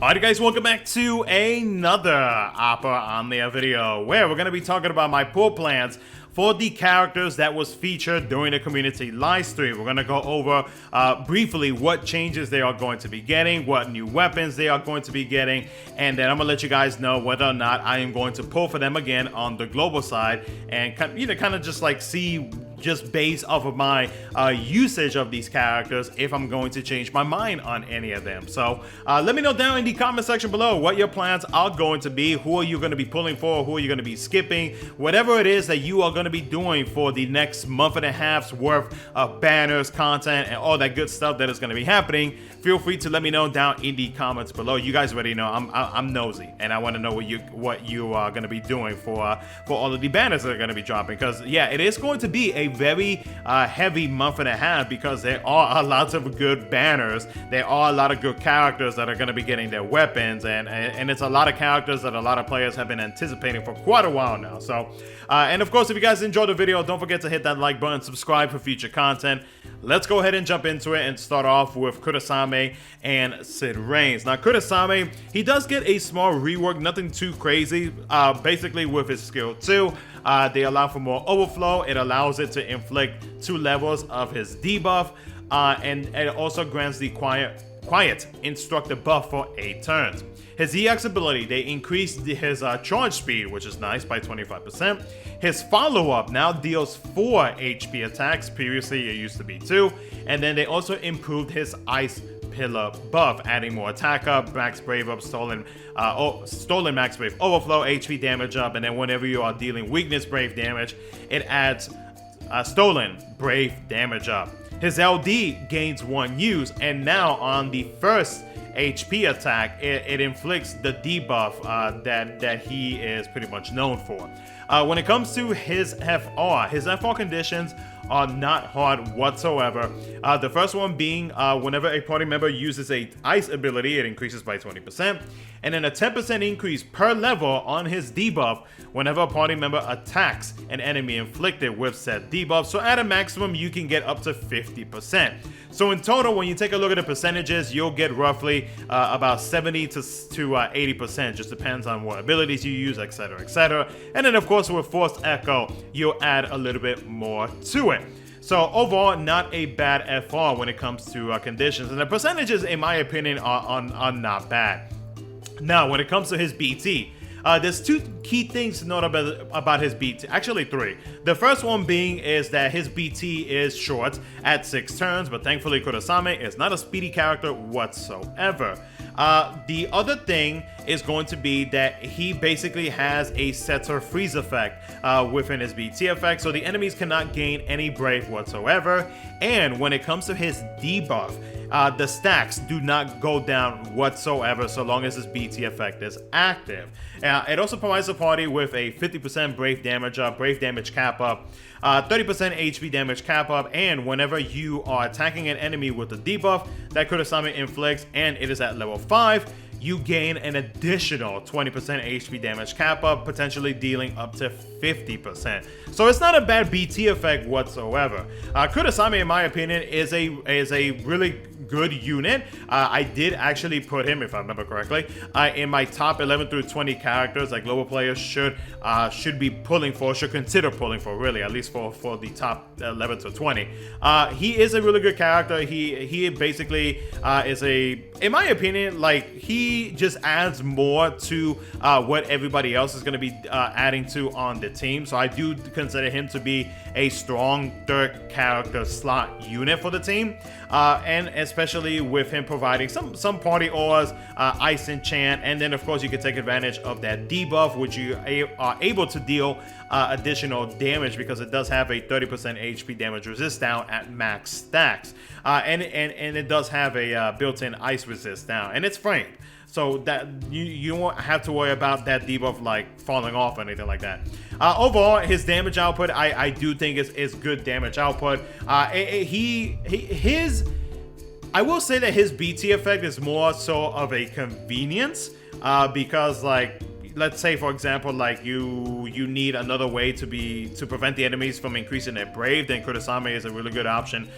Alright guys, welcome back to another Opera on the video where we're going to be talking about my pull plans for the characters that was featured during the community live stream. We're going to go over briefly what changes they are going to be getting, what new weapons they are going to be getting, and then I'm going to let you guys know whether or not I am going to pull for them again on the global side and kind of just like see just based off of my usage of these characters if I'm going to change my mind on any of them. So let me know down in the comment section below what your plans are going to be. Who are you going to be pulling for? Who are you going to be skipping? Whatever it is that you are going to be doing for the next month and a half's worth of banners, content, and all that good stuff that is going to be happening, feel free to let me know down in the comments below. You guys already know I'm nosy and I want to know what you are going to be doing for all of the banners that are going to be dropping, because yeah, it is going to be a very heavy month and a half because there are a lot of good banners. There are a lot of good characters that are going to be getting their weapons, and it's a lot of characters that a lot of players have been anticipating for quite a while now. So and of course, if you guys enjoyed the video, don't forget to hit that like button, subscribe for future content. Let's go ahead and jump into it and start off with Kurasame and Cid Raines. Now Kurasame, he does get a small rework, nothing too crazy. Basically with his skill 2, they allow for more overflow. It allows it to inflict 2 levels of his debuff, and it also grants the quiet instructor buff for 8 turns. His EX ability, they increased his charge speed, which is nice, by 25%. His follow-up now deals 4 HP attacks. Previously it used to be 2. And then they also improved his ice pillar buff, adding more attack up, max brave up, stolen max brave overflow, HP damage up, and then whenever you are dealing weakness brave damage, it adds stolen brave damage up. His LD gains 1 use, and now on the first HP attack, it inflicts the debuff that he is pretty much known for. When it comes to his FR conditions are not hard whatsoever. The first one being whenever a party member uses a ice ability, it increases by 20%, and then a 10% increase per level on his debuff whenever a party member attacks an enemy inflicted with said debuff. So at a maximum, you can get up to 50%. So in total, when you take a look at the percentages, you'll get roughly about 70 to 80%. Just depends on what abilities you use, etc., etc. And then of course with Forced Echo, you'll add a little bit more to it. So overall, not a bad FR when it comes to conditions, and the percentages, in my opinion, are not bad. Now, when it comes to his BT, there's 2 key things to note about his BT. Actually 3. The first one being is that his BT is short at 6 turns, but thankfully Kurasame is not a speedy character whatsoever. The other thing is going to be that he basically has a setter freeze effect within his BT effect, so the enemies cannot gain any brave whatsoever. And when it comes to his debuff, the stacks do not go down whatsoever so long as his BT effect is active. It also provides the party with a 50% brave damage cap up, 30% HP damage cap up, and whenever you are attacking an enemy with the debuff that Kurasame inflicts and it is at level 5, you gain an additional 20% HP damage cap up, potentially dealing up to 50%. So it's not a bad BT effect whatsoever. Kurasame, in my opinion, is a really good unit. I did actually put him, if I remember correctly, in my top 11 through 20 characters that global players should be pulling for, should consider pulling for, really, at least for the top 11 to 20. He is a really good character. He basically is in my opinion, like, he just adds more to what everybody else is going to be adding to on the team. So I do consider him to be a strong 3rd character slot unit for the team, and especially with him providing some party auras, ice enchant, and then of course you can take advantage of that debuff, which you are able to deal additional damage because it does have a 30% HP damage resist down at max stacks, and it does have a built-in ice resist down, and it's framed. So that you won't have to worry about that debuff like falling off or anything like that. Overall, his damage output, I do think is good damage output. I will say that his BT effect is more so of a convenience, because like let's say for example, like you need another way to prevent the enemies from increasing their brave, then Kurasame is a really good option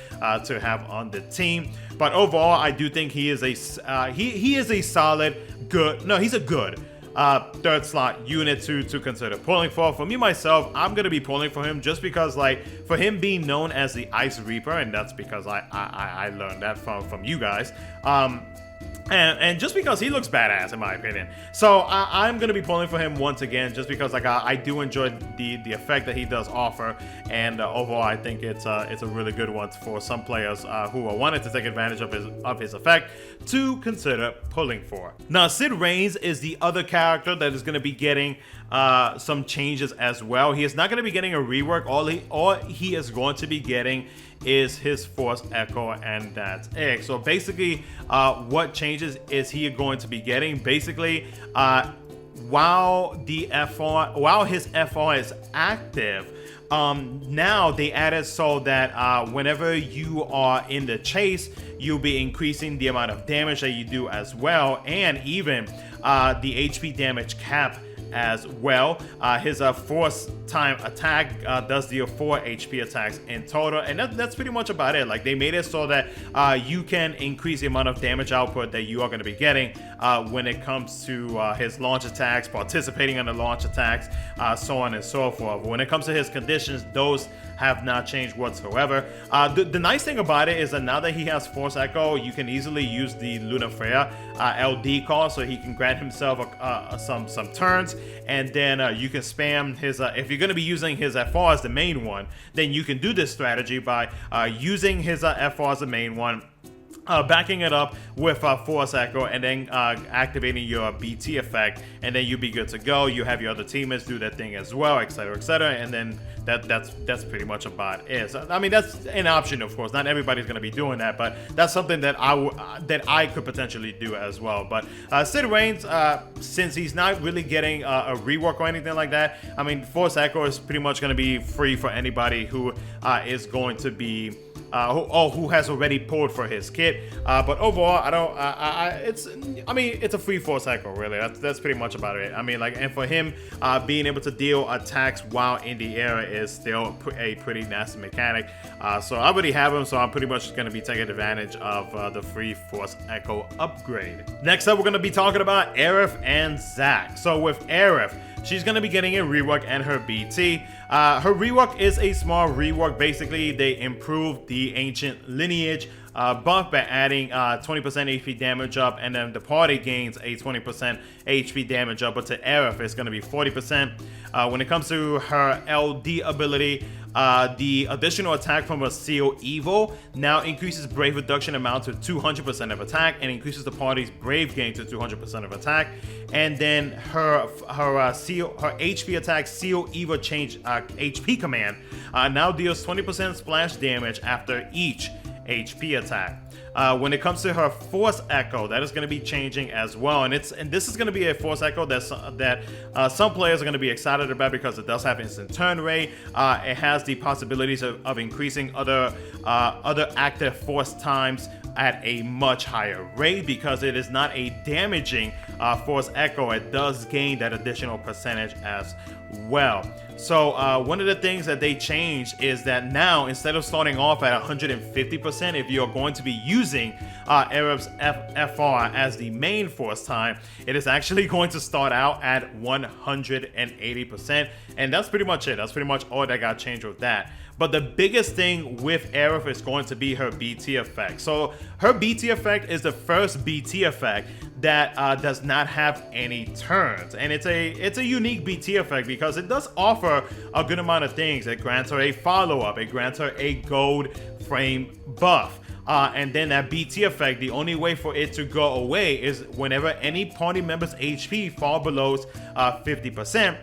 to have on the team. But overall, I do think he is a he is a solid good. No, he's a good third slot unit to consider pulling for. For me myself, I'm gonna be pulling for him just because, like, for him being known as the Ice Reaper, and that's because I learned that from you guys. And just because he looks badass in my opinion, so I'm gonna be pulling for him once again, just because like I do enjoy the effect that he does offer, and overall I think it's a really good one for some players who are wanting to take advantage of his effect to consider pulling for. Now Cid Raines is the other character that is gonna be getting some changes as well. He is not gonna be getting a rework. All he is going to be getting is his Force Echo, and that's it. So basically, what changes is he going to be getting? Basically, while his FR is active, now they added so that whenever you are in the chase, you'll be increasing the amount of damage that you do as well, and even the HP damage cap as well. His force time attack does deal 4 HP attacks in total, and that's pretty much about it. Like, they made it so that you can increase the amount of damage output that you are going to be getting when it comes to his launch attacks, participating in the launch attacks, so on and so forth. When it comes to his conditions, those have not changed whatsoever. The nice thing about it is that now that he has Force Echo, you can easily use the Luna Freya LD call, so he can grant himself some turns, and then you can spam his if you're going to be using his FR as the main one, then you can do this strategy by using his FR as the main one, backing it up with Force Echo, and then activating your BT effect, and then you'll be good to go. You have your other teammates do that thing as well, etc., etc., and then that's pretty much about it. So, I mean, that's an option, of course. Not everybody's going to be doing that, but that's something that I could potentially do as well. But Cid Raines, since he's not really getting a rework or anything like that, I mean, Force Echo is pretty much going to be free for anybody who is going to be who has already pulled for his kit. But overall, it's a free Force Echo, really. That's pretty much about it. I mean, like, and for him, being able to deal attacks while in the air is still a pretty nasty mechanic. So I already have him, so I'm pretty much going to be taking advantage of the free Force Echo upgrade. Next up, we're going to be talking about Aerith and Zack. So with Aerith, she's going to be getting a rework and her BT. Her rework is a small rework. Basically, they improved the ancient lineage buff by adding 20% HP damage up, and then the party gains a 20% HP damage up, but to Aerith it's going to be 40%. When it comes to her LD ability, the additional attack from a Seal Evil now increases Brave reduction amount to 200% of attack, and increases the party's Brave gain to 200% of attack. And then her HP attack Seal Evil change HP command now deals 20% splash damage after each HP attack. When it comes to her Force Echo, that is going to be changing as well, and this is going to be a Force Echo that some players are going to be excited about because it does have instant turn rate. It has the possibilities of increasing other active force times at a much higher rate, because it is not a damaging Force Echo. It does gain that additional percentage as well. So one of the things that they changed is that now, instead of starting off at 150%, if you're going to be using Aerith's FR as the main force time, it is actually going to start out at 180%, and that's pretty much it. That's pretty much all that got changed with that. But the biggest thing with Aerith is going to be her BT effect. So her BT effect is the first BT effect that does not have any turns, and it's a unique BT effect because it does offer a good amount of things. It grants her a follow-up, it grants her a gold frame buff, and then that BT effect, the only way for it to go away is whenever any party member's HP fall below 50%.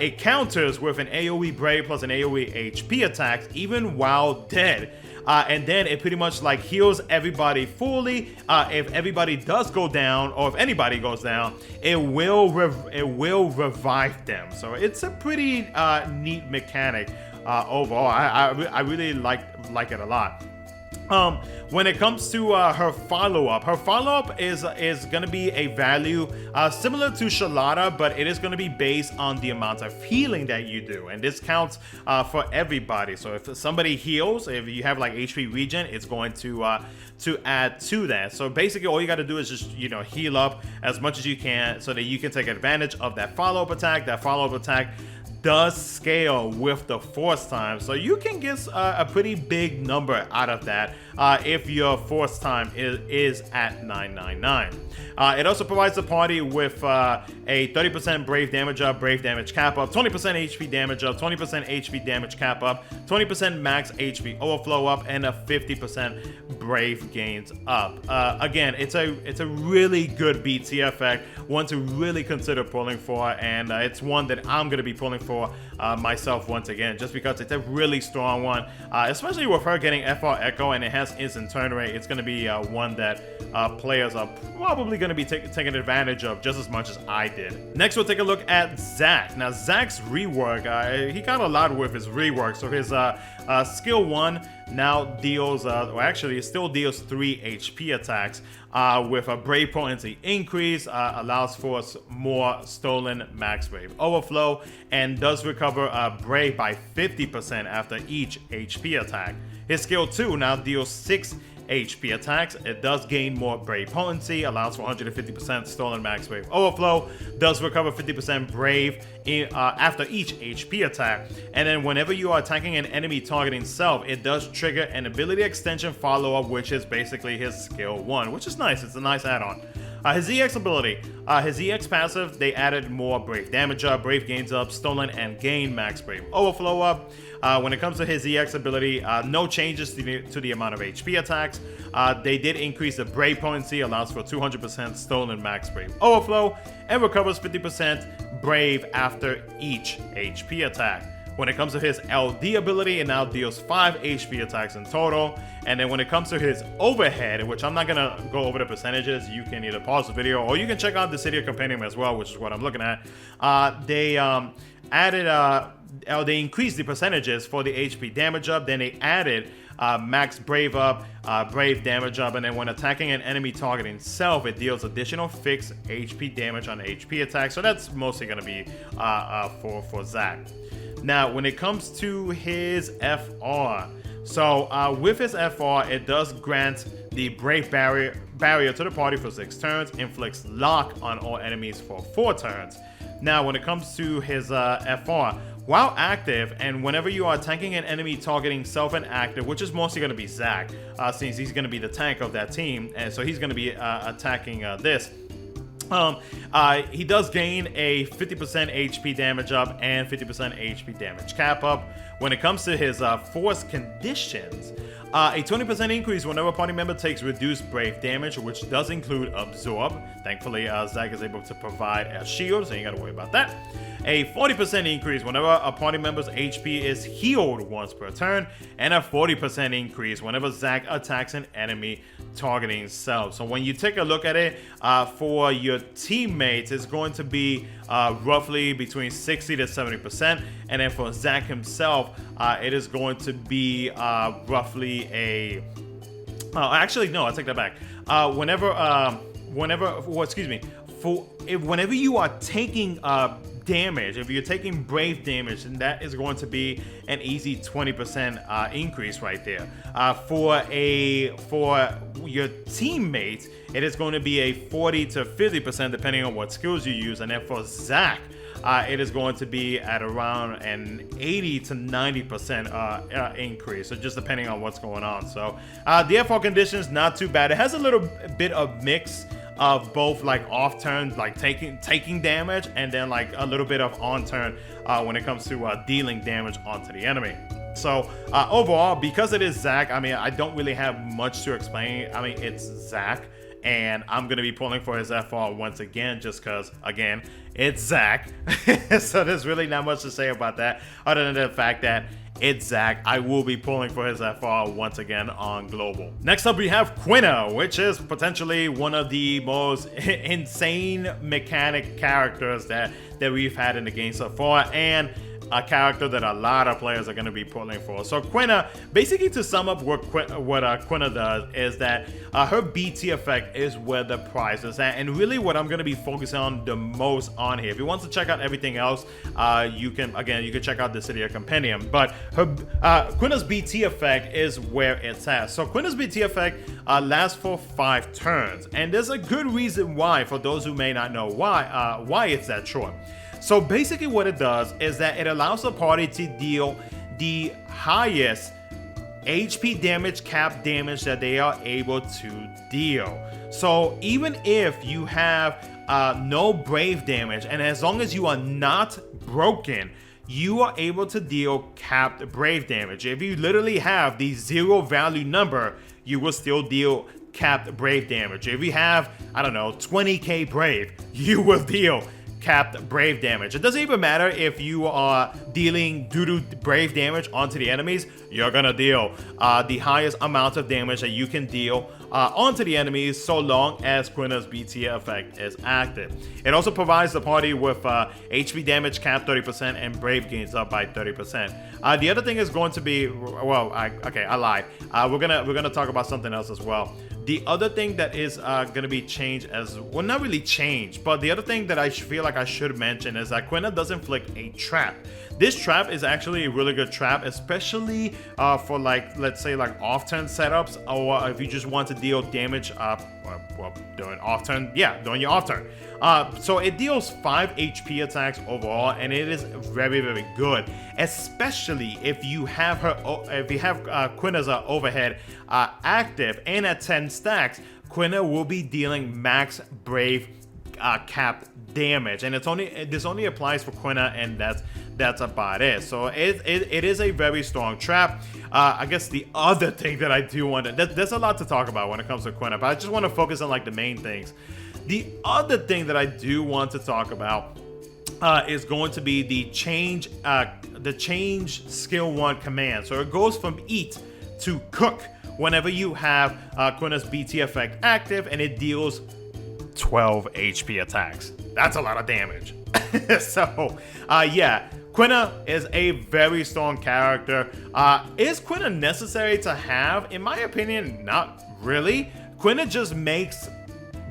It counters with an AoE Brave plus an AoE HP attack even while dead. And then it pretty much like heals everybody fully. If everybody does go down, or if anybody goes down, it will revive them. So it's a pretty neat mechanic overall. I really like it a lot. When it comes to her follow-up is going to be a value similar to Shalata, but it is going to be based on the amount of healing that you do, and this counts for everybody. So if somebody heals, if you have like HP regen, it's going to add to that. So basically all you got to do is just, you know, heal up as much as you can so that you can take advantage of that follow-up attack. That follow-up attack does scale with the force time, so you can get a pretty big number out of that if your force time is at 999. It also provides the party with a 30% brave damage up, brave damage cap up, 20% HP damage up, 20% HP damage cap up, 20% max HP overflow up, and a 50% brave gains up. Again, it's a really good BT effect, one to really consider pulling for, and it's one that I'm going to be pulling for myself once again, just because it's a really strong one, especially with her getting FR Echo and it has instant turn rate. It's going to be one that players are probably going to be taking advantage of just as much as I did. Next, we'll take a look at Zack. Now, Zack's rework, he got a lot with his rework. So his skill 1 now deals, or actually it still deals 3 HP attacks with a brave potency increase, allows for more stolen max brave overflow, and does recover brave by 50% after each HP attack. His skill 2 now deals 6 HP attacks. It does gain more brave potency, allows for 150% stolen max brave overflow, does recover 50% brave after each HP attack, and then whenever you are attacking an enemy targeting self, it does trigger an ability extension follow-up, which is basically his skill 1, which is nice. It's a nice add-on. His EX ability, his EX passive, they added more brave damage up, brave gains up, stolen and gain max brave overflow up. When it comes to his EX ability, no changes to the amount of HP attacks. They did increase the brave potency, allows for 200% stolen max brave overflow, and recovers 50% brave after each HP attack. When it comes to his LD ability, it now deals 5 HP attacks in total. And then when it comes to his overhead, which I'm not gonna go over the percentages, you can either pause the video or you can check out the City Compendium as well, which is what I'm looking at. They increased the percentages for the HP damage up, then they added max brave up, brave damage up, and then when attacking an enemy targeting self, it deals additional fixed HP damage on HP attack. So that's mostly gonna be for Zack. Now, when it comes to his FR, so with his FR, it does grant the Brave barrier to the party for 6 turns, inflicts lock on all enemies for 4 turns. Now, when it comes to his FR, while active, and whenever you are attacking an enemy targeting self and active, which is mostly going to be Zack, since he's going to be the tank of that team, and so he's going to be attacking this. He does gain a 50% HP damage up and 50% HP damage cap up. When it comes to his force conditions, a 20% increase whenever a party member takes reduced brave damage, which does include absorb. Thankfully, Zack is able to provide a shield, so you ain't gotta worry about that. A 40% increase whenever a party member's HP is healed once per turn, and a 40% increase whenever Zack attacks an enemy targeting self. So when you take a look at it, for your teammates, it's going to be roughly between 60 to 70%, and then for Zack himself, it is going to be roughly a... actually, no, I take that back. Whenever you are taking damage, if you're taking brave damage, then that is going to be an easy 20% increase right there. For your teammates, it is going to be a 40 to 50% depending on what skills you use, and then for Zack, it is going to be at around an 80 to 90% increase, so just depending on what's going on. So DFFOO conditions, not too bad. It has a little bit of mix of both, like off turn, like taking damage, and then like a little bit of on turn when it comes to dealing damage onto the enemy. So overall, because it is Zack, I mean, I don't really have much to explain. I mean, it's Zack, and I'm gonna be pulling for his FR once again, just because, again, it's Zack. So there's really not much to say about that, other than the fact that it's Zack. I will be pulling for his FR once again on Global. Next up, we have Quina, which is potentially one of the most insane mechanic characters that we've had in the game so far. And a character that a lot of players are going to be pulling for. So Quina, basically to sum up what Quina does is that her BT effect is where the prize is at, and really what I'm going to be focusing on the most on here. If you want to check out everything else, you can check out the City Compendium, but her Quina's BT effect is where it's at. So Quina's BT effect lasts for 5 turns, and there's a good reason why, for those who may not know why it's that short. So basically what it does is that it allows the party to deal the highest HP damage cap damage that they are able to deal. So even if you have no brave damage, and as long as you are not broken, you are able to deal capped brave damage. If you literally have the 0 value number, you will still deal capped brave damage. If you have, I don't know, 20k brave, you will deal capped brave damage. It doesn't even matter if you are dealing doo-doo brave damage onto the enemies, you're gonna deal the highest amount of damage that you can deal onto the enemies, so long as Quina's BT effect is active. It also provides the party with HP damage cap 30% and brave gains up by 30%. The other thing is going to be, well, I lied. We're gonna talk about something else as well. The other thing that is going to be changed as well, not really changed, but the other thing that I feel like I should mention is that Quina does inflict a trap. This trap is actually a really good trap, especially for, like, let's say like off-turn setups, or if you just want to deal damage during off-turn, during your off-turn. So it deals 5 HP attacks overall, and it is very, very good, especially if you have Quina's overhead active and at 10 stacks. Quina will be dealing max brave cap damage, and this only applies for Quina, and that's about it. So it is a very strong trap. I guess the other thing that I do want to, there's a lot to talk about when it comes to Quina, but I just want to focus on like the main things. The other thing that I do want to talk about is going to be the change skill 1 command. So it goes from eat to cook whenever you have Quina's BT effect active, and it deals 12 HP attacks. That's a lot of damage. So Quina is a very strong character. Is Quina necessary to have? In my opinion, not really. Quina just makes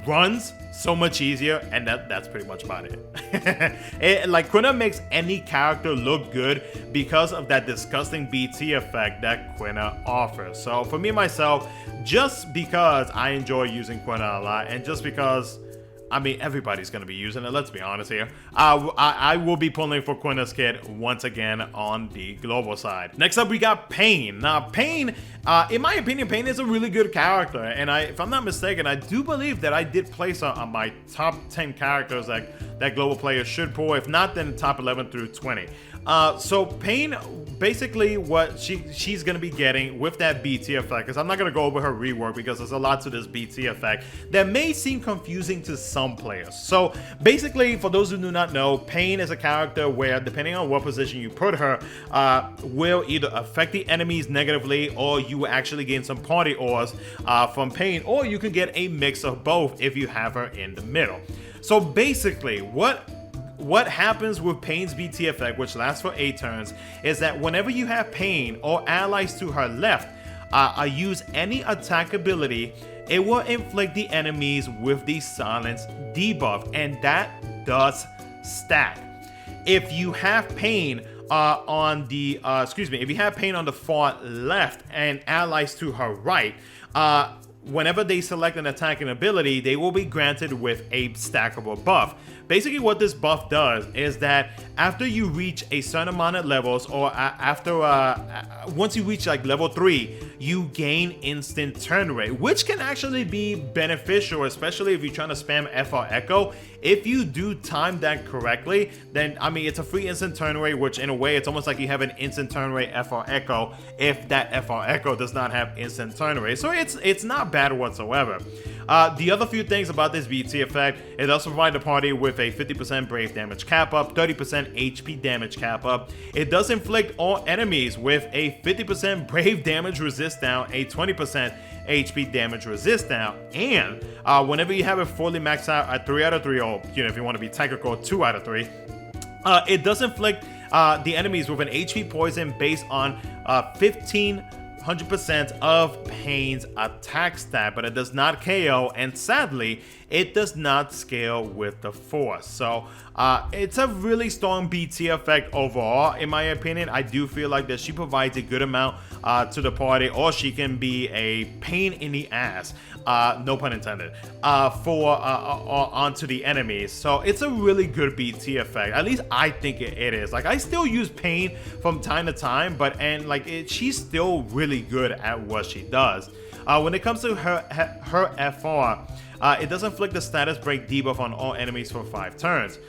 runs so much easier, and that's pretty much about it. Like, Quina makes any character look good because of that disgusting BT effect that Quina offers. So for me myself, just because I enjoy using Quina a lot, and just because, I mean, everybody's going to be using it, let's be honest here, I will be pulling for Quina's kit once again on the global side. Next up, we got Paine. Now, Paine, in my opinion, Paine is a really good character, and if I'm not mistaken, I do believe that I did place her on my top 10 characters that global players should pull. If not, then top 11 through 20. So Paine, basically what she's going to be getting with that BT effect, because I'm not going to go over her rework because there's a lot to this BT effect that may seem confusing to some players. So basically, for those who do not know, Paine is a character where, depending on what position you put her, will either affect the enemies negatively, or you will actually gain some party ores from Paine, or you can get a mix of both if you have her in the middle. So basically, what happens with Paine's BT effect, which lasts for 8 turns, is that whenever you have Paine or allies to her left use any attack ability, it will inflict the enemies with the silence debuff, and that does stack. If you have Paine on the if you have Paine on the far left and allies to her right, whenever they select an attacking ability, they will be granted with a stackable buff. Basically, what this buff does is that after you reach a certain amount of levels, or once you reach like level 3, you gain instant turn rate, which can actually be beneficial, especially if you're trying to spam FR Echo. If you do time that correctly, then, I mean, it's a free instant turn rate, which in a way, it's almost like you have an instant turn rate FR Echo if that FR Echo does not have instant turn rate. So it's not bad whatsoever. The other few things about this BT effect, it does provide the party with a 50% brave damage cap up, 30% HP damage cap up. It does inflict all enemies with a 50% brave damage resist down, a 20% HP damage resist down, and whenever you have it fully maxed out at 3 out of 3, or if you want to be technical, 2 out of 3, it does inflict the enemies with an HP poison based on 100% of Paine's attack stat, but it does not KO, and sadly, it does not scale with the Force. So it's a really strong BT effect overall, in my opinion. I do feel like that she provides a good amount to the party, or she can be a pain in the ass, no pun intended, onto the enemies. So it's a really good BT effect. At least I think it is. Like, I still use Paine from time to time, but she's still really good at what she does. When it comes to her FR, it does inflict the status break debuff on all enemies for 5 turns.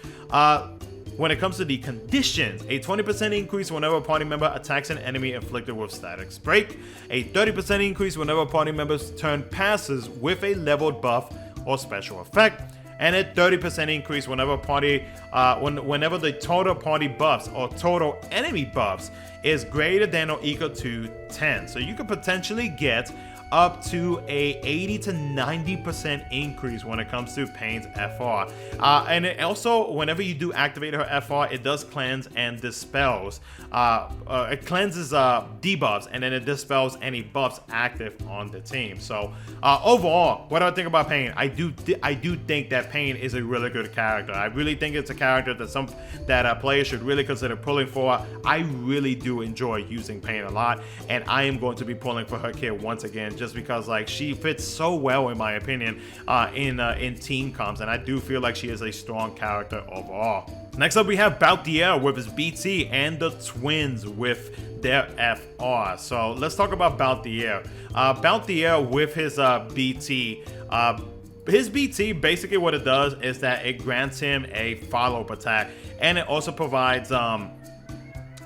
When it comes to the conditions, a 20% increase whenever a party member attacks an enemy inflicted with status break, a 30% increase whenever a party member's turn passes with a leveled buff or special effect, and a 30% increase whenever whenever the total party buffs or total enemy buffs is greater than or equal to 10. So you could potentially get up to a 80 to 90% increase when it comes to Paine's FR. And it also, whenever you do activate her FR, it does cleanse and dispels. It cleanses debuffs, and then it dispels any buffs active on the team. So overall, what do I think about Paine? I do think that Paine is a really good character. I really think it's a character that players should really consider pulling for. I really do enjoy using Paine a lot, and I am going to be pulling for her kit once again, just because like she fits so well, in my opinion, in team comps, and I do feel like she is a strong character overall. Next up, we have Balthier with his BT and the twins with their FR. So let's talk about Balthier. Balthier with his BT. His BT, basically what it does is that it grants him a follow-up attack, and it also provides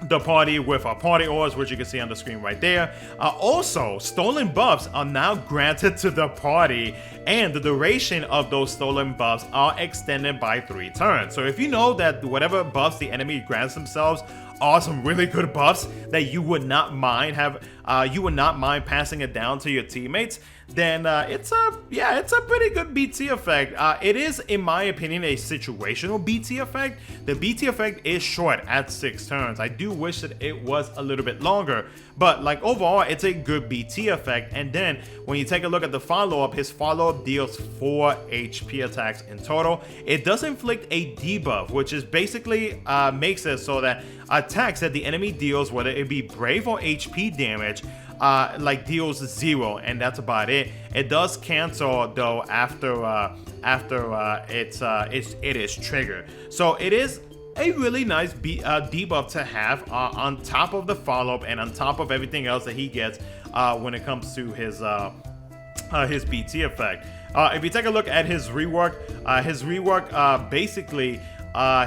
the party with party ores, which you can see on the screen right there. Also, stolen buffs are now granted to the party, and the duration of those stolen buffs are extended by 3 turns. So if you know that whatever buffs the enemy grants themselves are some really good buffs that you would not mind passing it down to your teammates, then it's a pretty good BT effect. It is, in my opinion, a situational BT effect. The BT effect is short at 6 turns. I do wish that it was a little bit longer, but like overall, it's a good BT effect. And then when you take a look at the follow-up, his follow-up deals 4 HP attacks in total. It does inflict a debuff, which is basically makes it so that attacks that the enemy deals, whether it be brave or HP damage, deals 0, and that's about it. It does cancel though after it is triggered. So it is a really nice debuff to have on top of the follow-up and on top of everything else that he gets when it comes to his BT effect. If you take a look at his rework, basically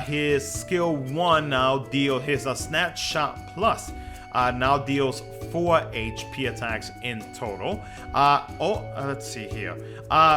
his skill 1 now deals his snapshot plus. Now deals 4 HP attacks in total. Let's see here.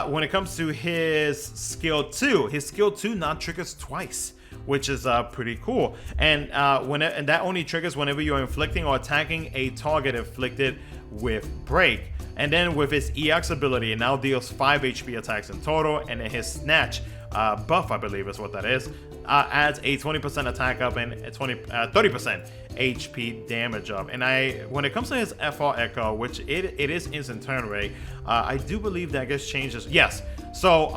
When it comes to his skill 2 now triggers twice, which is pretty cool. And that only triggers whenever you're inflicting or attacking a target inflicted with break. And then with his EX ability, it now deals 5 HP attacks in total, and then his snatch buff, I believe is what that is, adds a 20% attack up and a 30% HP damage up. And when it comes to his FR Echo, which it is instant turn rate, I do believe that gets changes. Yes. So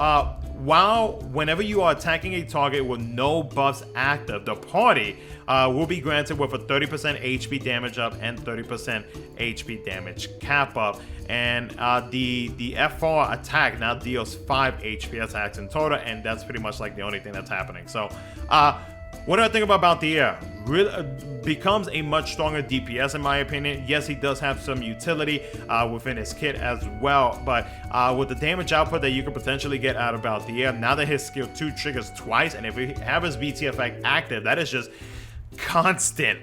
whenever you are attacking a target with no buffs active, the party will be granted with a 30% HP damage up and 30% HP damage cap up. And the FR attack now deals 5 HP attacks in total, and that's pretty much like the only thing that's happening. So what do I think about Balthier? Really becomes a much stronger DPS in my opinion. Yes, he does have some utility within his kit as well, but with the damage output that you could potentially get out of Balthier, now that his skill 2 triggers twice, and if we have his BT effect active, that is just constant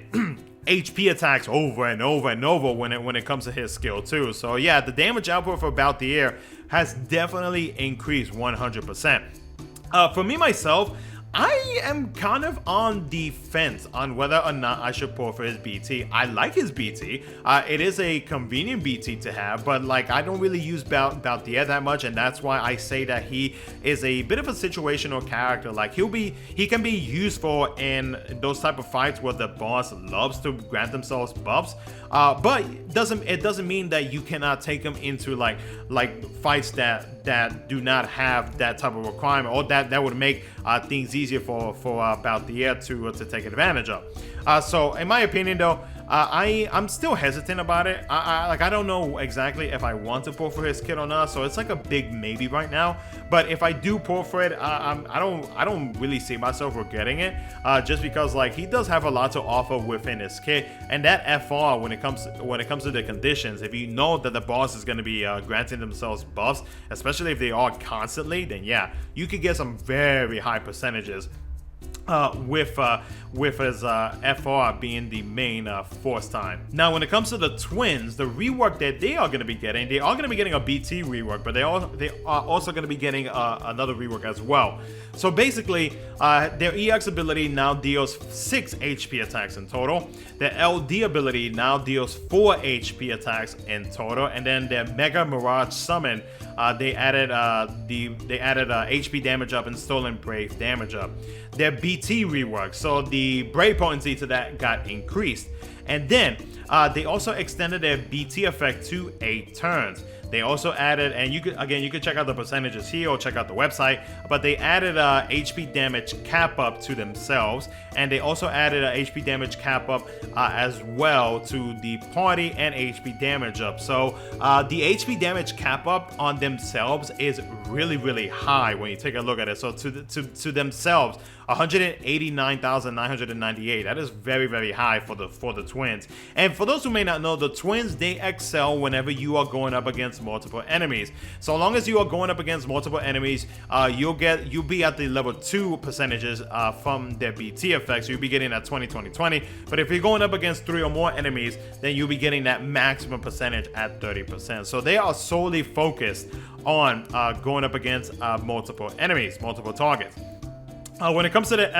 HP attacks over and over and over when it comes to his skill 2. So yeah, the damage output for Balthier has definitely increased 100%. For me myself, I am kind of on the fence on whether or not I should pull for his BT. I like his BT. It is a convenient BT to have, but like I don't really use Balthier that much, and that's why I say that he is a bit of a situational character. Like he can be useful in those type of fights where the boss loves to grant themselves buffs. But it doesn't mean that you cannot take him into like fights that do not have that type of requirement, or that would make things easier for Balthier to take advantage of. So in my opinion though, I'm still hesitant about it. I don't know exactly if I want to pull for his kit or not, so it's like a big maybe right now. But if I do pull for it, I don't really see myself regretting it, just because like he does have a lot to offer within his kit, and that FR when it comes to the conditions, if you know that the boss is going to be granting themselves buffs, especially if they are constantly, then yeah, you could get some very high percentages. With his FR being the main force time. Now, when it comes to the twins, the rework that they are going to be getting a BT rework, but they are also going to be getting another rework as well. So basically, their EX ability now deals 6 HP attacks in total. Their LD ability now deals 4 HP attacks in total, and then their Mega Mirage Summon, they added HP damage up and Stolen Brave damage up. Their BT rework, so the Brave potency to that got increased, and then they also extended their BT effect to 8 turns. They also added, and you could check out the percentages here or check out the website, but they added a HP damage cap up to themselves, and they also added a HP damage cap up as well to the party and HP damage up. So the HP damage cap up on themselves is really high when you take a look at it. So to themselves, 189,998. That is very high for the twins. And for those who may not know, the twins, they excel whenever you are going up against multiple enemies. So long as you are going up against multiple enemies, you'll be at the level 2 percentages from their BT effects. You'll be getting that 20. But if you're going up against 3 or more enemies, then you'll be getting that maximum percentage at 30%. So they are solely focused on going up against multiple enemies, multiple targets. When it comes to the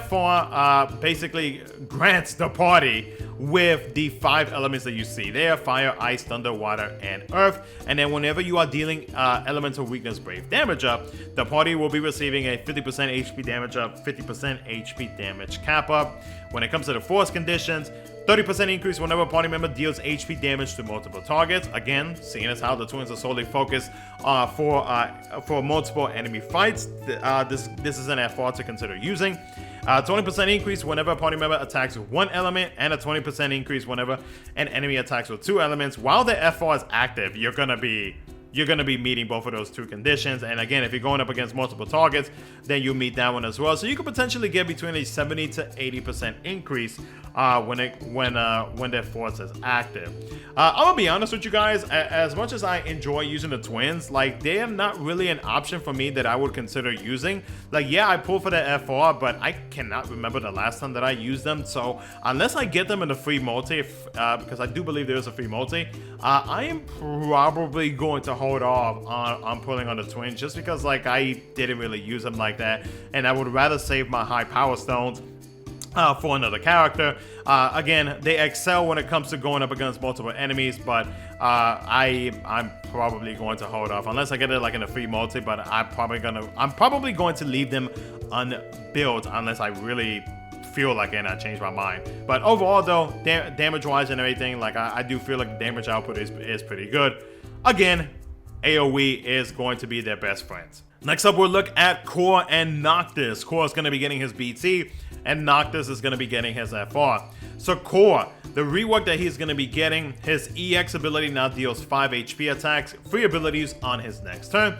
FR basically grants the party with the 5 elements that you see there: fire, ice, thunder, water, and earth. And then whenever you are dealing elemental weakness brave damage up, the party will be receiving a 50% HP damage up, 50% HP damage cap up. When it comes to the force conditions, 30% increase whenever a party member deals HP damage to multiple targets. Again, seeing as how the twins are solely focused for multiple enemy fights, this is an FR to consider using. 20% increase whenever a party member attacks with 1 element, and a 20% increase whenever an enemy attacks with 2 elements. While the FR is active, you're gonna be meeting both of those 2 conditions. And again, if you're going up against multiple targets, then you'll meet that one as well. So you could potentially get between a 70 to 80% increase when their force is active. I'm gonna be honest with you guys, as much as I enjoy using the twins, like they are not really an option for me that I would consider using. Like, yeah, I pull for the FR, but I cannot remember the last time that I used them. So unless I get them in the free multi, because I do believe there is a free multi, I am probably going to hold off on pulling on the twins, just because like I didn't really use them like that, and I would rather save my high power stones for another character. Again, they excel when it comes to going up against multiple enemies, but I'm probably going to hold off unless I get it like in a free multi. But I'm probably going to leave them unbuilt unless I really feel like it and I change my mind. But overall though, damage wise and everything, like I do feel like the damage output is pretty good. Again, AoE is going to be their best friends. Next up, we'll look at Core and Noctis. Core is going to be getting his BT, and Noctis is going to be getting his FR. So Core, the rework that he's going to be getting, his EX ability now deals 5 HP attacks, free abilities on his next turn.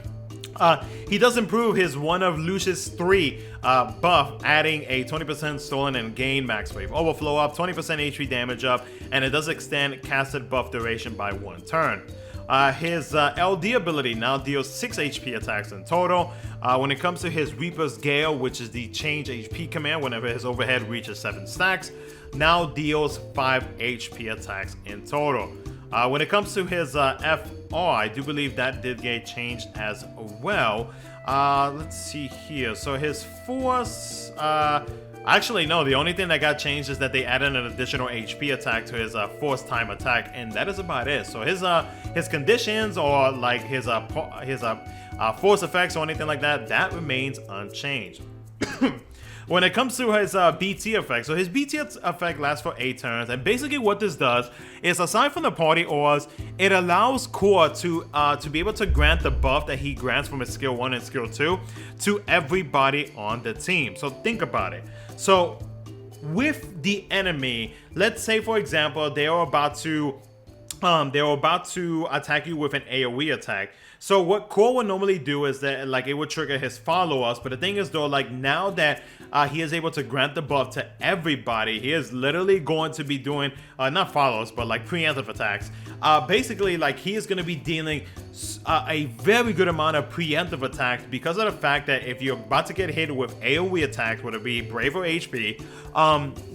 He does improve his one of Lucius 3 buff, adding a 20% stolen and gain max wave overflow up, 20% HP damage up, and it does extend casted buff duration by 1 turn. His LD ability now deals 6 HP attacks in total. When it comes to his Reaper's Gale, which is the change HP command whenever his overhead reaches 7 stacks, now deals 5 HP attacks in total. When it comes to his FR, I do believe that did get changed as well. Let's see here. So his force, actually no, the only thing that got changed is that they added an additional HP attack to his force time attack, and that is about it. So his conditions or like his force effects or anything like that, that remains unchanged. When it comes to his BT effect, so his BT effect lasts for 8 turns, and basically what this does is, aside from the party auras, it allows Core to be able to grant the buff that he grants from his skill 1 and skill 2 to everybody on the team. So think about it. So with the enemy, let's say for example they are about to attack you with an AoE attack. So what Core would normally do is that, like, it would trigger his follow-ups. But the thing is though, like, now that he is able to grant the buff to everybody, he is literally going to be doing not follow-ups, but like preemptive attacks. Basically, like, he is going to be dealing a very good amount of preemptive attacks, because of the fact that if you're about to get hit with AoE attacks, whether it be Brave or HP,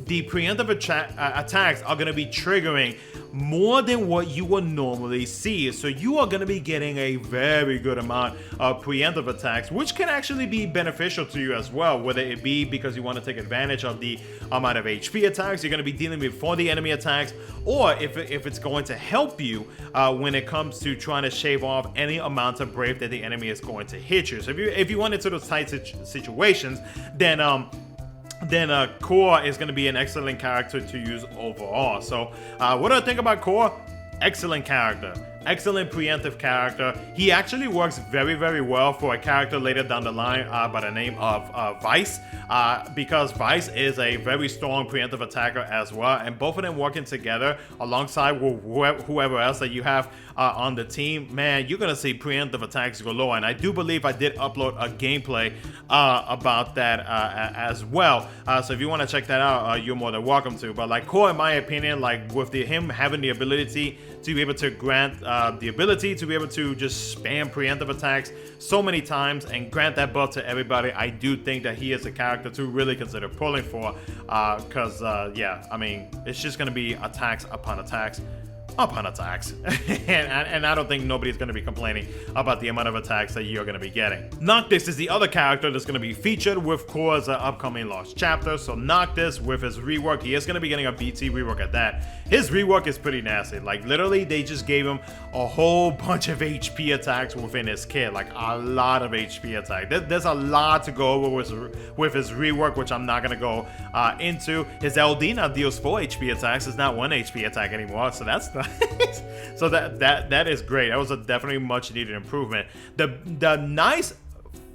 the preemptive attacks are going to be triggering more than what you would normally see. So you are going to be getting a very good amount of preemptive attacks, which can actually be beneficial to you as well, whether it be because you want to take advantage of the amount of HP attacks you're going to be dealing with for the enemy attacks, or if it's going to help you when it comes to trying to shave off any amount of Brave that the enemy is going to hit you. So if you went into those tight situations, then Core is going to be an excellent character to use overall. So what do I think about Core? Excellent character. Excellent preemptive character. He actually works very, very well for a character later down the line by the name of Vice, because Vice is a very strong preemptive attacker as well, and both of them working together alongside with whoever else that you have on the team, man, you're gonna see preemptive attacks galore. And I do believe I did upload a gameplay about that as well. So if you want to check that out, you're more than welcome to. But like Core, in my opinion, like with him having the ability to be able to grant the ability to be able to just spam preemptive attacks so many times and grant that buff to everybody, I do think that he is a character to really consider pulling for, because yeah, I mean, it's just going to be attacks upon attacks upon attacks. and I don't think nobody's going to be complaining about the amount of attacks that you're going to be getting. Noctis is the other character that's going to be featured with Core's upcoming Lost chapter. So Noctis, with his rework, he is going to be getting a BT rework at that. His rework is pretty nasty. Like, literally, they just gave him a whole bunch of HP attacks within his kit. Like, a lot of HP attack. There's a lot to go over with his rework, which I'm not going to go into. His LD now deals 4 HP attacks. It's not 1 HP attack anymore. So that's nice. So that is great. That was a definitely much needed improvement. The nice,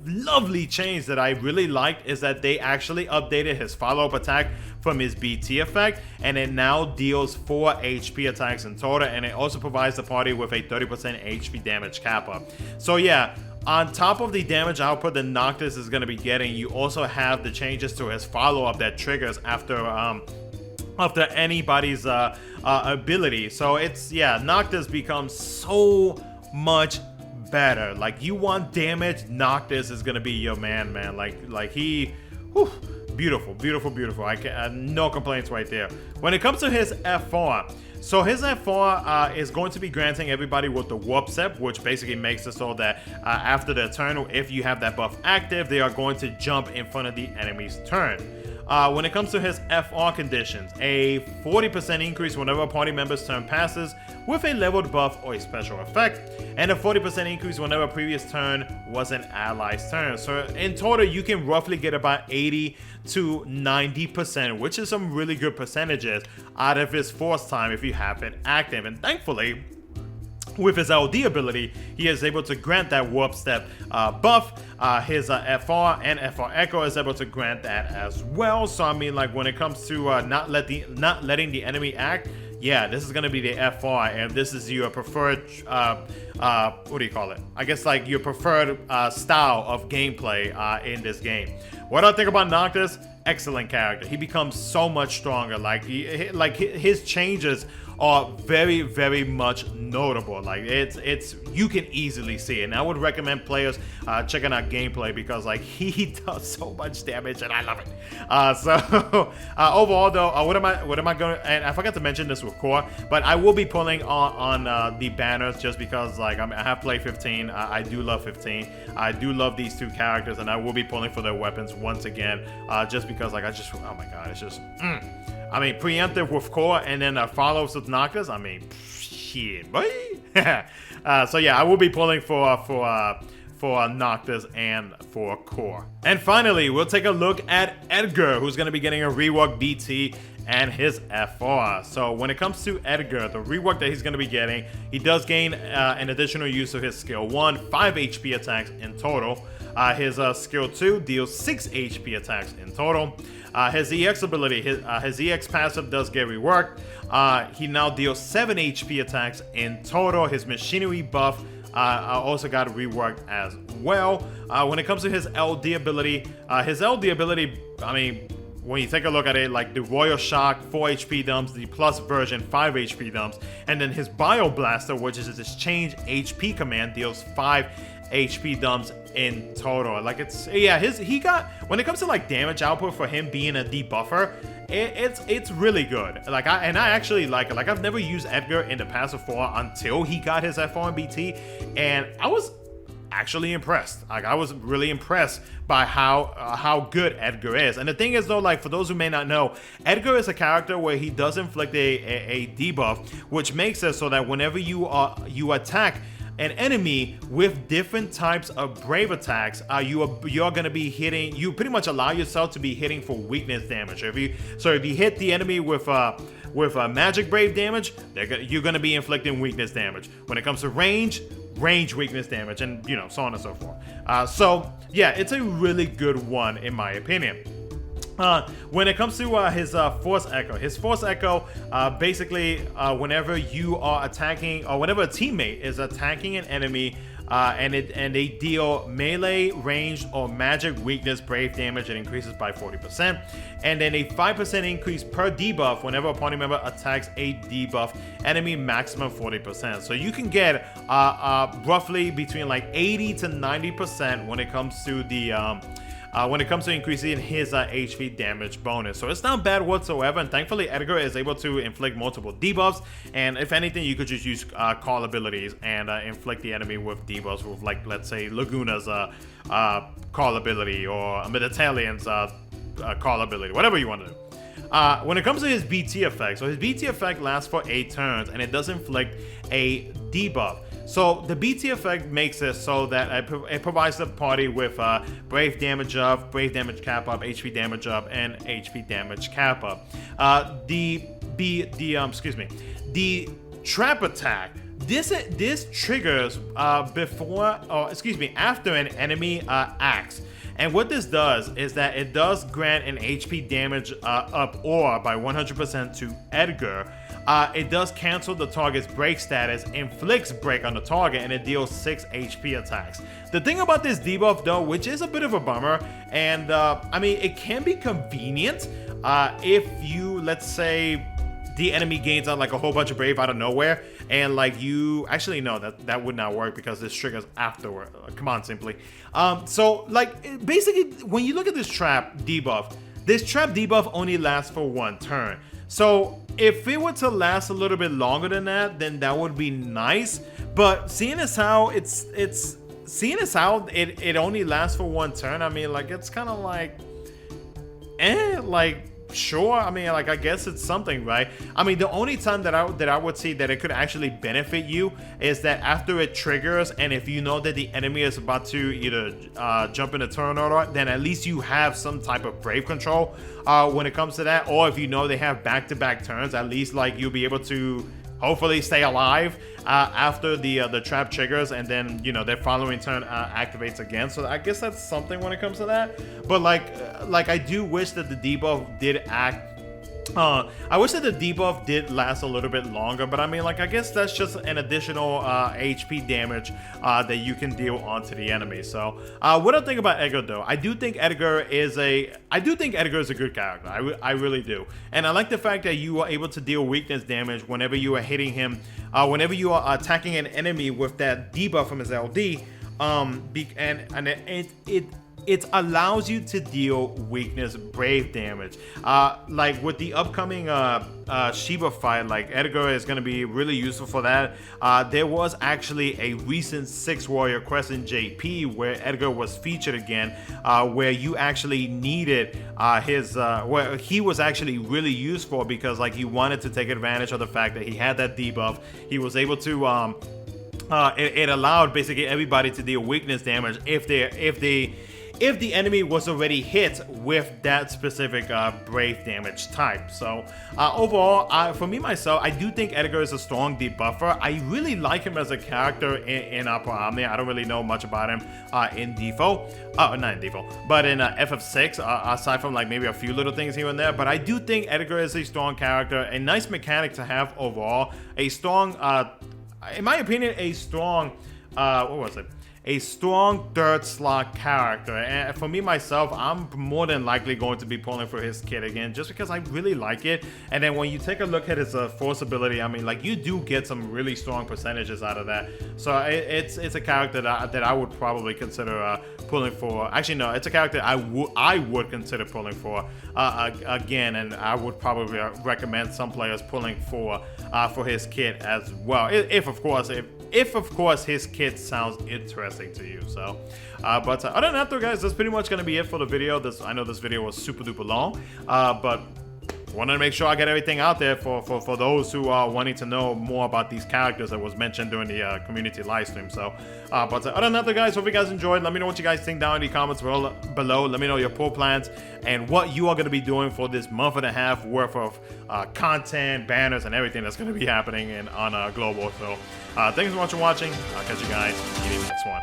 lovely change that I really liked is that they actually updated his follow-up attack from his BT effect, and it now deals 4 HP attacks in total, and it also provides the party with a 30% HP damage kappa. So yeah, on top of the damage output that Noctis is going to be getting, you also have the changes to his follow-up that triggers after anybody's ability. So it's, yeah, Noctis becomes so much better. Like, you want damage, Noctis is gonna be your man. Like he, whew, beautiful. No complaints right there. When it comes to his FR, so his FR is going to be granting everybody with the warp step, which basically makes it so that after their turn, if you have that buff active, they are going to jump in front of the enemy's turn. When it comes to his FR conditions, a 40% increase whenever a party member's turn passes with a leveled buff or a special effect, and a 40% increase whenever a previous turn was an ally's turn. So in total, you can roughly get about 80 to 90%, which is some really good percentages out of his force time if you have it active. And thankfully, with his LD ability, he is able to grant that warp step buff. His FR and FR Echo is able to grant that as well. So I mean, like, when it comes to not letting the enemy act, yeah, this is gonna be the FR, and this is your preferred what do you call it? I guess like your preferred style of gameplay in this game. What do I think about Noctis? Excellent character. He becomes so much stronger. Like his changes are very, very much notable. Like it's you can easily see it. And I would recommend players checking out gameplay because like he does so much damage and I love it. So overall though, what am I going? And I forgot to mention this with core, but I will be pulling on the banners just because like I have played 15. I do love 15. I do love these two characters, and I will be pulling for their weapons once again, just because like oh my god, it's just. I mean, preemptive with core and then follows with Noctis. I mean, shit, boy. So yeah, I will be pulling for Noctis and for core. And finally, we'll take a look at Edgar, who's going to be getting a rework BT and his FR. So when it comes to Edgar, the rework that he's going to be getting, he does gain an additional use of his skill 1, 5 HP attacks in total. His skill 2 deals 6 HP attacks in total. His EX ability, his EX passive does get reworked. He now deals 7 HP attacks in total. His machinery buff also got reworked as well. When it comes to his LD ability, I mean, when you take a look at it, like the Royal Shock, 4 HP dumps, the Plus version, 5 HP dumps, and then his Bio Blaster, which is his change HP command, deals 5 HP dumps in total. Like he got, when it comes to like damage output for him being a debuffer, it's really good. Like I actually like it. Like I've never used Edgar in the passive 4 until he got his FR and BT, and I was actually impressed. Like I was really impressed by how good Edgar is. And the thing is though, like for those who may not know, Edgar is a character where he does inflict a debuff, which makes it so that whenever you attack an enemy with different types of brave attacks, you're going to be hitting, you pretty much allow yourself to be hitting for weakness damage. If you hit the enemy with magic brave damage, you're going to be inflicting weakness damage. When it comes to range weakness damage, and you know, so on and so forth. So yeah, it's a really good one in my opinion. When it comes to his Force Echo, basically whenever you are attacking, or whenever a teammate is attacking an enemy, and they deal melee, ranged, or magic weakness brave damage, it increases by 40%, and then a 5% increase per debuff whenever a party member attacks a debuff enemy, maximum 40%. So you can get roughly between like 80 to 90% when it comes to the increasing his HP damage bonus. So it's not bad whatsoever, and thankfully Edgar is able to inflict multiple debuffs, and if anything you could just use call abilities and inflict the enemy with debuffs with, like, let's say Laguna's call ability or Meditalian's call ability, whatever you want to do. When it comes to his BT effect, so his BT effect lasts for 8 turns and it does inflict a debuff. So the BT effect makes it so that it provides the party with brave damage up, brave damage cap up, HP damage up, and HP damage cap up. The trap attack. This triggers after an enemy acts. And what this does is that it does grant an HP damage up or by 100% to Edgar. It does cancel the target's break status, inflicts break on the target, and it deals 6 HP attacks. The thing about this debuff though, which is a bit of a bummer, and I mean it can be convenient if you, let's say, the enemy gains out like a whole bunch of brave out of nowhere, and like you actually no, that would not work because this triggers afterward. Come on, Simply. So like basically when you look at this trap debuff only lasts for 1 turn. So if it were to last a little bit longer than that, then that would be nice. But seeing as how it only lasts for 1 turn, I mean, like, it's kind of like, like, sure. I mean, like, I guess it's something, right? I mean, the only time that I would see that it could actually benefit you is that after it triggers, and if you know that the enemy is about to either jump in a turn order, then at least you have some type of brave control when it comes to that. Or if you know they have back-to-back turns, at least like you'll be able to hopefully stay alive after the trap triggers, and then, you know, their following turn activates again. So I guess that's something when it comes to that. But like I do wish that the debuff did act I wish that the debuff did last a little bit longer, but I mean, like, I guess that's just an additional HP damage that you can deal onto the enemy. So, what I think about Edgar, though, I do think Edgar is a good character. I really do, and I like the fact that you are able to deal weakness damage whenever you are hitting him, whenever you are attacking an enemy with that debuff from his LD. It allows you to deal weakness brave damage. Like with the upcoming Shiba fight, like Edgar is going to be really useful for that. There was actually a recent 6 Warrior Quest in JP where Edgar was featured again, where you actually needed where he was actually really useful because like you wanted to take advantage of the fact that he had that debuff. He was able to it allowed basically everybody to deal weakness damage if the enemy was already hit with that specific brave damage type. So overall, for me myself, I do think Edgar is a strong debuffer. I really like him as a character in Upper Omnia. I don't really know much about him in DFFOO. Not in DFFOO, but in FF6, aside from like maybe a few little things here and there. But I do think Edgar is a strong character, a nice mechanic to have overall. A strong, in my opinion, a strong, what was it? A strong third slot character, and for me myself, I'm more than likely going to be pulling for his kit again just because I really like it. And then when you take a look at his force ability, I mean, like, you do get some really strong percentages out of that. So it's a character that I would probably consider pulling for. Actually, no, it's a character I would consider pulling for again, and I would probably recommend some players pulling for his kit as well, if of course his kit sounds interesting to you. So but other than that though, guys, that's pretty much going to be it for the video. I know this video was super duper long, but wanted to make sure I get everything out there for those who are wanting to know more about these characters that was mentioned during the community live stream. So but other than that though, guys, hope you guys enjoyed. Let me know what you guys think down in the comments below. Let me know your pull plans and what you are going to be doing for this month and a half worth of content, banners, and everything that's going to be happening on global. So thanks so much for watching. I'll catch you guys in the next one.